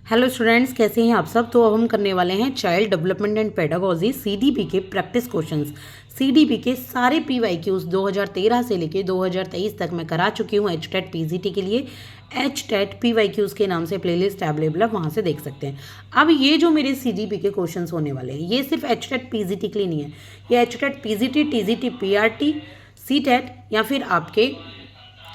Hello students, कैसे हैं आप सब। तो अब हम करने वाले हैं child development and pedagogy CDP के प्रैक्टिस क्वेश्चंस। सीडीपी के सारे पीवाईक्यूज 2013 से लेके 2023 तक मैं करा चुकी हूँ एचटेट पीजीटी के लिए। एचटेट पीवाईक्यूज के नाम से प्लेलिस्ट अवेलेबल है, वहाँ से देख सकते हैं। अब ये जो मेरे सीडीपी के क्वेश्चंस होने वाले हैं ये सिर्फ एचटेट पीजीटी के लिए नहीं है, ये HTET PGT, TGT, PRT, CTET या फिर आपके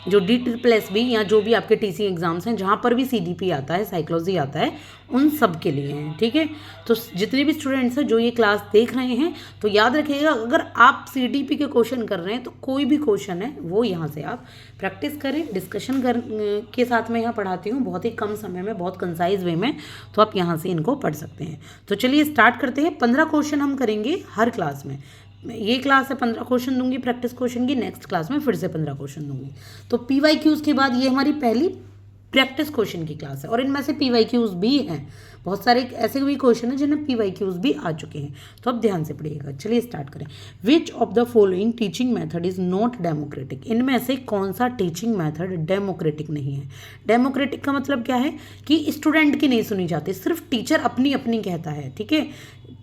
जो DSSB या जो भी आपके टीचिंग एग्जाम्स हैं जहाँ पर भी सीडीपी आता है, साइकोलॉजी आता है, उन सब के लिए हैं। ठीक है, तो जितने भी स्टूडेंट्स हैं जो ये क्लास देख रहे हैं तो याद रखिएगा, अगर आप सीडीपी के क्वेश्चन कर रहे हैं तो कोई भी क्वेश्चन है वो यहाँ से आप प्रैक्टिस करें। डिस्कशन के साथ मैं यहाँ पढ़ाती हूँ बहुत ही कम समय में, बहुत कंसाइज वे में, तो आप यहाँ से इनको पढ़ सकते हैं। तो चलिए स्टार्ट करते हैं। 15 क्वेश्चन हम करेंगे हर क्लास में। ये क्लास है 15 क्वेश्चन दूंगी प्रैक्टिस क्वेश्चन की, नेक्स्ट क्लास में फिर से 15 क्वेश्चन दूंगी। तो पीवाईक्यूज के बाद ये हमारी पहली प्रैक्टिस क्वेश्चन की क्लास है और इनमें से पीवाईक्यूज भी हैं। बहुत सारे ऐसे भी क्वेश्चन हैं जिनमें पीवाईक्यूज भी आ चुके हैं, तो अब ध्यान से पढ़िएगा। चलिए स्टार्ट करें। विच of the following teaching method is not democratic. इनमें से कौन सा टीचिंग मेथड डेमोक्रेटिक नहीं है। डेमोक्रेटिक का मतलब क्या है कि स्टूडेंट की नहीं सुनी जाती, सिर्फ टीचर अपनी अपनी कहता है। ठीक है,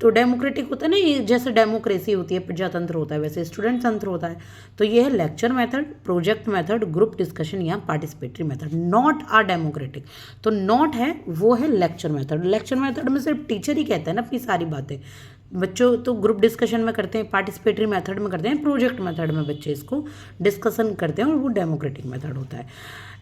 तो डेमोक्रेटिक होता है ना, ये जैसे डेमोक्रेसी होती है, प्रजातंत्र होता है, वैसे स्टूडेंट तंत्र होता है। तो ये है lecture method, project method, group discussion या participatory method. Not are democratic, तो नॉट है वो है लेक्चर मेथड। लेक्चर मेथड में सिर्फ टीचर ही कहता है ना अपनी सारी बातें। बच्चों तो ग्रुप डिस्कशन में करते हैं, पार्टिसिपेटरी मेथड में करते हैं, प्रोजेक्ट मेथड में बच्चे इसको डिस्कशन करते हैं और वो डेमोक्रेटिक मेथड होता है।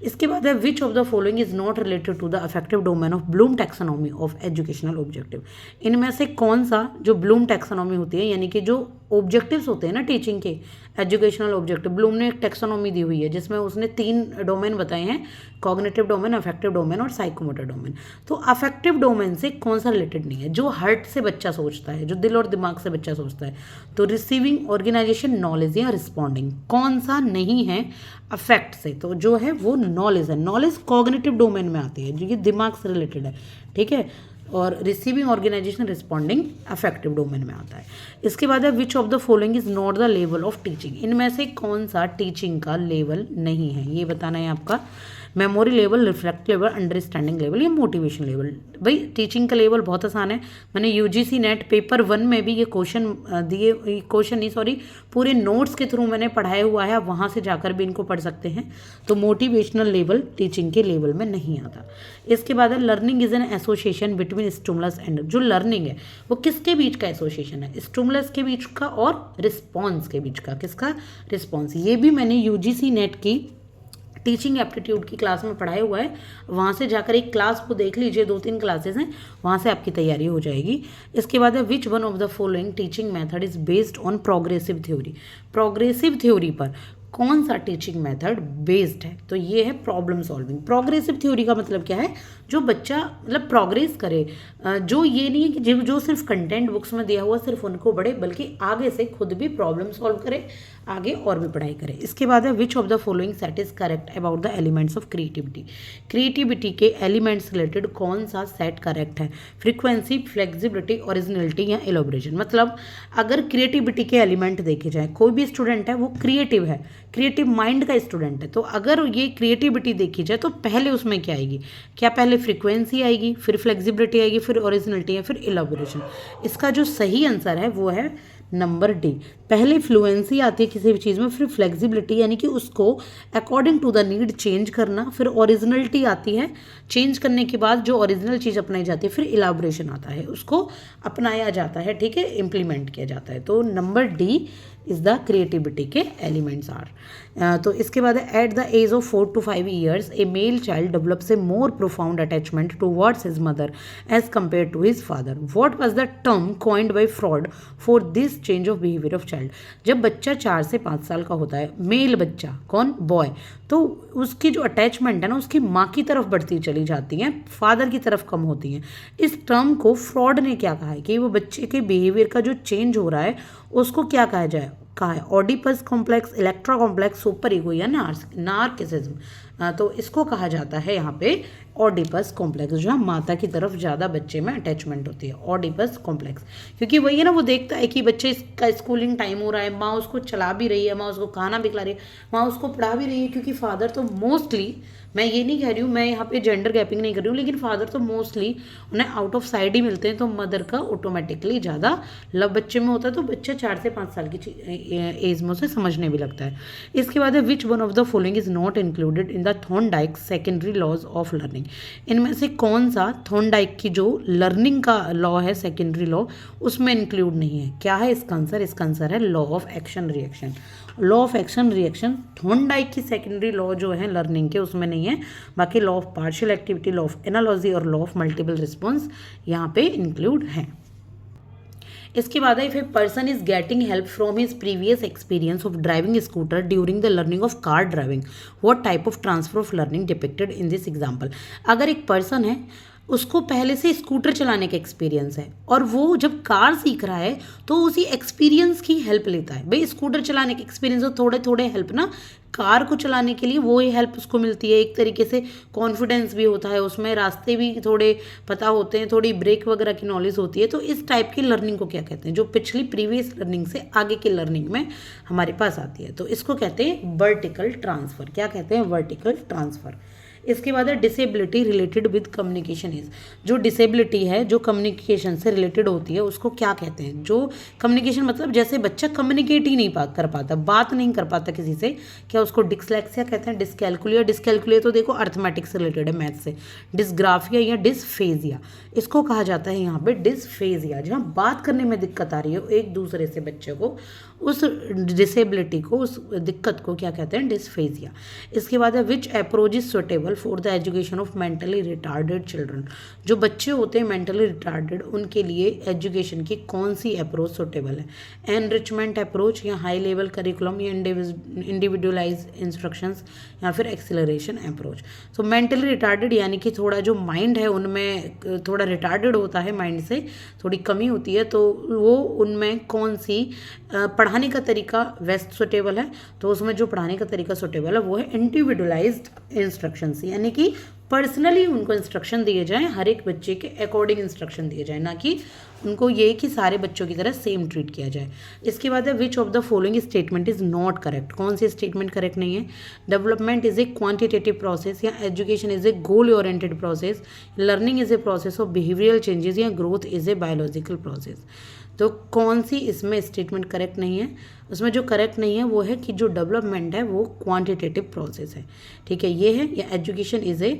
इसके बाद है which of the following is not related to the affective domain of Bloom taxonomy of educational objective. इनमें से कौन सा जो ब्लूम टैक्सोनॉमी होती है, यानी कि जो ऑब्जेक्टिव्स होते हैं ना टीचिंग के, एजुकेशनल ऑब्जेक्टिव, ब्लूम ने एक टैक्सोनॉमी दी हुई है जिसमें उसने 3 डोमेन बताए हैं, कॉग्निटिव डोमेन, अफेक्टिव डोमेन और साइकोमोटर डोमेन। तो अफेक्टिव डोमेन से कौन सा रिलेटेड नहीं है, जो हार्ट से बच्चा सोचता है, जो दिल और दिमाग से बच्चा सोचता है। तो रिसीविंग, ऑर्गेनाइजेशन, नॉलेज या रिस्पॉन्डिंग, कौन सा नहीं है अफेक्ट से, तो जो है वो नॉलेज है। नॉलेज कॉग्निटिव डोमेन में आती है, जो ये दिमाग से रिलेटेड है। ठीक है, और receiving, organization, responding affective domain में आता है। इसके बाद है which of the following is not the level of teaching. इनमें से कौन सा टीचिंग का लेवल नहीं है, ये बताना है आपका। Memory level, reflect level, understanding level या मोटिवेशन लेवल। भाई टीचिंग का लेवल बहुत आसान है, मैंने यूजीसी नेट पेपर 1 में भी ये क्वेश्चन दिए, क्वेश्चन नहीं सॉरी, पूरे नोट्स के थ्रू मैंने पढ़ाया हुआ है, वहाँ से जाकर भी इनको पढ़ सकते हैं। तो मोटिवेशनल लेवल टीचिंग के लेवल में नहीं आता। इसके बाद है learning is an association between stimulus and, जो लर्निंग है वो किसके बीच का एसोसिएशन है, स्टिमुलस के बीच का और रिस्पॉन्स के बीच का। किसका, रिस्पॉन्स। ये भी मैंने यूजीसी नेट की टीचिंग एप्टीट्यूड की क्लास में पढ़ाया हुआ है, वहाँ से जाकर एक क्लास को देख लीजिए, 2-3 क्लासेस हैं, वहाँ से आपकी तैयारी हो जाएगी। इसके बाद है which one of the following teaching method is based on progressive theory. Progressive theory पर कौन सा टीचिंग मेथड बेस्ड है, तो ये है प्रॉब्लम सॉल्विंग। प्रोग्रेसिव थ्योरी का मतलब क्या है, जो बच्चा मतलब प्रोग्रेस करे, जो ये नहीं है कि जो सिर्फ कंटेंट बुक्स में दिया हुआ सिर्फ उनको पढ़े, बल्कि आगे से खुद भी प्रॉब्लम सॉल्व करे, आगे और भी पढ़ाई करें। इसके बाद है which of the following set is correct about the elements of creativity. Creativity के एलिमेंट्स रिलेटेड कौन सा सेट करेक्ट है, फ्रीक्वेंसी, फ्लेक्सिबिलिटी, ओरिजिनलिटी या एलोबरेशन। मतलब अगर क्रिएटिविटी के एलिमेंट देखे जाए, कोई भी स्टूडेंट है वो क्रिएटिव है, क्रिएटिव माइंड का स्टूडेंट है, तो अगर ये क्रिएटिविटी देखी जाए तो पहले उसमें क्या आएगी, क्या पहले फ्रीक्वेंसी आएगी, फिर फ्लेक्सिबिलिटी आएगी, फिर ओरिजिनलिटी या फिर एलोबरेशन। इसका जो सही आंसर है वो है नंबर डी। पहले फ्लुएंसी आती है किसी भी चीज़ में, फिर फ्लेक्सिबिलिटी यानी कि उसको according to the need change करना, फिर ओरिजिनलिटी आती है, चेंज करने के बाद जो ओरिजिनल चीज़ अपनाई जाती है, फिर इलाबोरेशन आता है, उसको अपनाया जाता है। ठीक है, इम्प्लीमेंट किया जाता है। तो number D is the creativity के एलिमेंट्स आर। तो इसके बाद है at the age of 4 to 5 years a male child develops a more profound attachment towards his mother as compare to his father. What was the term coined by Freud for this change of behaviour of child. जब बच्चा 4 से 5 साल का होता है, mail बच्चा, कौन, boy, तो उसकी जो अटैचमेंट है ना उसकी माँ की तरफ बढ़ती चली जाती है, फादर की तरफ कम होती है। इस टर्म को फ्रॉड ने क्या कहा है कि वो बच्चे के बिहेवियर का जो चेंज हो रहा है उसको क्या कहा जाए, कहा है Oedipus complex, Electra complex, super ego या नार्किसिज्म। तो इसको कहा जाता है यहाँ पे ऑडिपस कॉम्प्लेक्स, जहाँ माता की तरफ ज़्यादा बच्चे में अटैचमेंट होती है, ऑडिपस कॉम्प्लेक्स। क्योंकि वही है ना, वो देखता है कि बच्चे का स्कूलिंग टाइम हो रहा है, माँ उसको चला भी रही है, माँ उसको खाना भी खिला रही है, माँ उसको पढ़ा भी रही है, क्योंकि फादर तो मोस्टली मैं ये नहीं कह रही हूँ, मैं यहाँ पे जेंडर गैपिंग नहीं कर रही हूँ, लेकिन फादर तो मोस्टली उन्हें आउट ऑफ साइड ही मिलते हैं, तो मदर का ऑटोमेटिकली ज़्यादा लव बच्चे में होता है, तो बच्चा 4 से 5 साल की एज में उसे समझने भी लगता है। इसके बाद है which one of the following is not included in the Thorndike secondary laws of learning. इनमें से कौन सा थॉर्नडाइक की जो लर्निंग का लॉ है, सेकेंडरी लॉ, उसमें इंक्लूड नहीं है? क्या है इसका आंसर? इसका आंसर है law of action reaction. Law of action reaction Thorndike की सेकेंडरी लॉ जो है लर्निंग के, उसमें नहीं है। बाकी law of partial activity, law of analogy और लॉ ऑफ मल्टीपल रिस्पॉन्स यहाँ पे इंक्लूड हैं। इसके बाद है if a person is getting help from his previous experience of driving scooter during the learning of car driving, what type of transfer of learning depicted in this example. अगर एक person है, उसको पहले से स्कूटर चलाने का experience है और वो जब कार सीख रहा है तो उसी एक्सपीरियंस की हेल्प लेता है। भाई स्कूटर चलाने का एक्सपीरियंस हो, थोड़े थोड़े हेल्प ना कार को चलाने के लिए वो ही हेल्प उसको मिलती है। एक तरीके से कॉन्फिडेंस भी होता है उसमें, रास्ते भी थोड़े पता होते हैं, थोड़ी ब्रेक वगैरह की नॉलेज होती है। तो इस टाइप की लर्निंग को क्या कहते हैं, जो पिछली प्रीवियस लर्निंग से आगे की लर्निंग में हमारे पास आती है, तो इसको कहते हैं वर्टिकल ट्रांसफर। क्या कहते हैं? Vertical transfer. इसके बाद है disability related with communication is. जो डिसेबिलिटी है, जो कम्युनिकेशन से रिलेटेड होती है, उसको क्या कहते हैं? जो कम्युनिकेशन मतलब जैसे बच्चा कम्युनिकेट ही नहीं कर पाता, बात नहीं कर पाता किसी से, क्या उसको डिसलेक्सिया कहते हैं? डिसकैलकुलिया। डिसकैलकुलिया तो देखो अर्थमेटिक्स से रिलेटेड है, मैथ से। डिसग्राफिया या डिसफेजिया, इसको कहा जाता है यहाँ पे डिसफेजिया। जहाँ बात करने में दिक्कत आ रही है एक दूसरे से बच्चे को, उस डिसेबिलिटी को, उस दिक्कत को क्या कहते हैं? डिसफेजिया। इसके बाद है which approach is suitable for the education of mentally retarded children. जो बच्चे होते हैं मेंटली रिटार्डेड, उनके लिए एजुकेशन की कौन सी अप्रोच सुटेबल है? एनरिचमेंट अप्रोच या हाई लेवल करिकुलम या इंडिविजुअलाइज इंस्ट्रक्शंस या फिर एक्सेलरेशन अप्रोच। तो मेंटली रिटार्डेड यानी कि थोड़ा जो माइंड है उनमें थोड़ा रिटार्डेड होता है, माइंड से थोड़ी कमी होती है, तो वो उनमें कौन सी पढ़ाने का तरीका वेस्ट सुटेबल है? तो उसमें जो पढ़ाने का तरीका सुटेबल है वो है इंडिविजुअलाइज्ड इंस्ट्रक्शंस, यानी कि पर्सनली उनको इंस्ट्रक्शन दिए जाएं, हर एक बच्चे के अकॉर्डिंग इंस्ट्रक्शन दिए जाएं, ना कि उनको ये कि सारे बच्चों की तरह सेम ट्रीट किया जाए। इसके बाद है which of the following statement is not correct. कौन सी स्टेटमेंट करेक्ट नहीं है? Development is a quantitative process, या education is a goal oriented process, learning is a process of behavioural changes, या growth is a biological process. तो कौन सी इसमें statement correct नहीं है? उसमें जो करेक्ट नहीं है वो है कि जो डेवलपमेंट है वो क्वांटिटेटिव प्रोसेस है, ठीक है, ये है। या education is a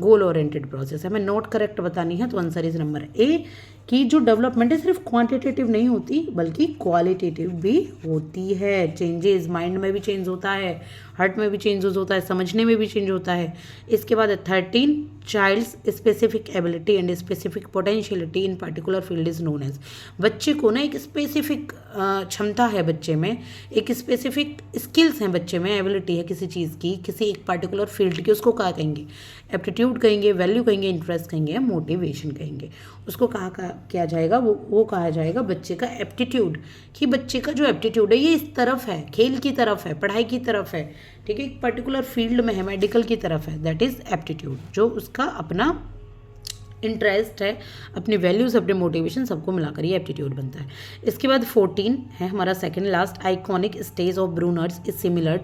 goal oriented process है। हमें नॉट करेक्ट बतानी है, तो आंसर इज नंबर ए कि जो डेवलपमेंट है सिर्फ क्वांटिटेटिव नहीं होती बल्कि क्वालिटेटिव भी होती है। चेंजेस माइंड में भी चेंज होता है, हार्ट में भी चेंज होता है, समझने में भी चेंज होता है। इसके बाद 13 child's specific ability and specific potentiality in particular field is known as. बच्चे को ना एक स्पेसिफिक क्षमता है बच्चे में, एक स्पेसिफिक स्किल्स हैं बच्चे में, एबिलिटी है किसी चीज़ की, किसी एक पर्टिकुलर फील्ड की, उसको क्या कहेंगे? एप्टीट्यूड कहेंगे, वैल्यू कहेंगे, इंटरेस्ट कहेंगे, या मोटिवेशन कहेंगे। उसको कहा किया जाएगा, वो कहा जाएगा बच्चे का एप्टीट्यूड, कि बच्चे का जो एप्टीट्यूड है ये इस तरफ है, खेल की तरफ है, पढ़ाई की तरफ है, ठीक है, एक पर्टिकुलर फील्ड में है, मेडिकल की तरफ है, दैट इज एप्टीट्यूड। जो उसका अपना इंटरेस्ट है, अपनी वैल्यूज, अपने मोटिवेशन सबको मिलाकर ये एप्टीट्यूड बनता है। इसके बाद 14 है हमारा second last, iconic stage of Bruner's is similar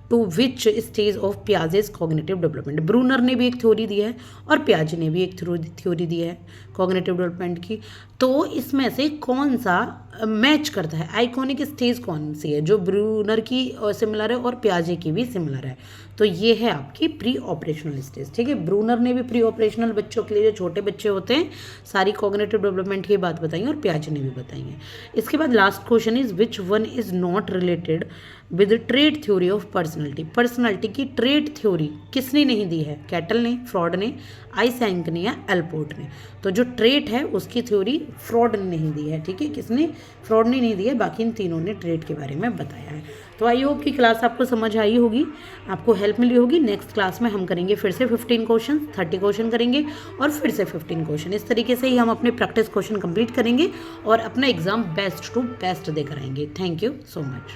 to which stage of Piaget's cognitive development. Bruner ने भी एक थ्योरी दी है और पियाजे ने भी एक थ्योरी दी है कॉग्निटिव डेवलपमेंट की, तो इसमें से कौन सा मैच करता है? आइकॉनिक स्टेज कौन सी है? जो ब्रूनर की सिमिलर है और पियाजे की भी सिमिलर है, तो ये है आपकी प्री ऑपरेशनल स्टेज, ठीक है। ब्रूनर ने भी प्री ऑपरेशनल बच्चों के लिए, जो छोटे बच्चे होते हैं, सारी कॉग्निटिव डेवलपमेंट की बात बताई है और पियाजे ने भी बताई है। इसके बाद last question is which one is not related with trade theory of personality. Personality की ट्रेड थ्योरी किसने नहीं दी है? कैटल ने, फ्रॉड ने, आइसेंक ने, या एल्पोर्ट ने। तो जो ट्रेट है उसकी थ्योरी फ्रॉड ने नहीं दी है, ठीक है, किसने? फ्रॉड ने नहीं दी है, बाकी इन तीनों ने ट्रेड के बारे में बताया है। तो आई होप की क्लास आपको समझ आई होगी, आपको हेल्प मिली होगी। नेक्स्ट क्लास में हम करेंगे फिर से 15 क्वेश्चन, 30 क्वेश्चन करेंगे और फिर से 15 क्वेश्चन। इस तरीके से ही हम अपने प्रैक्टिस क्वेश्चन कंप्लीट करेंगे और अपना एग्जाम बेस्ट टू बेस्ट देकर आएंगे। Thank you so much.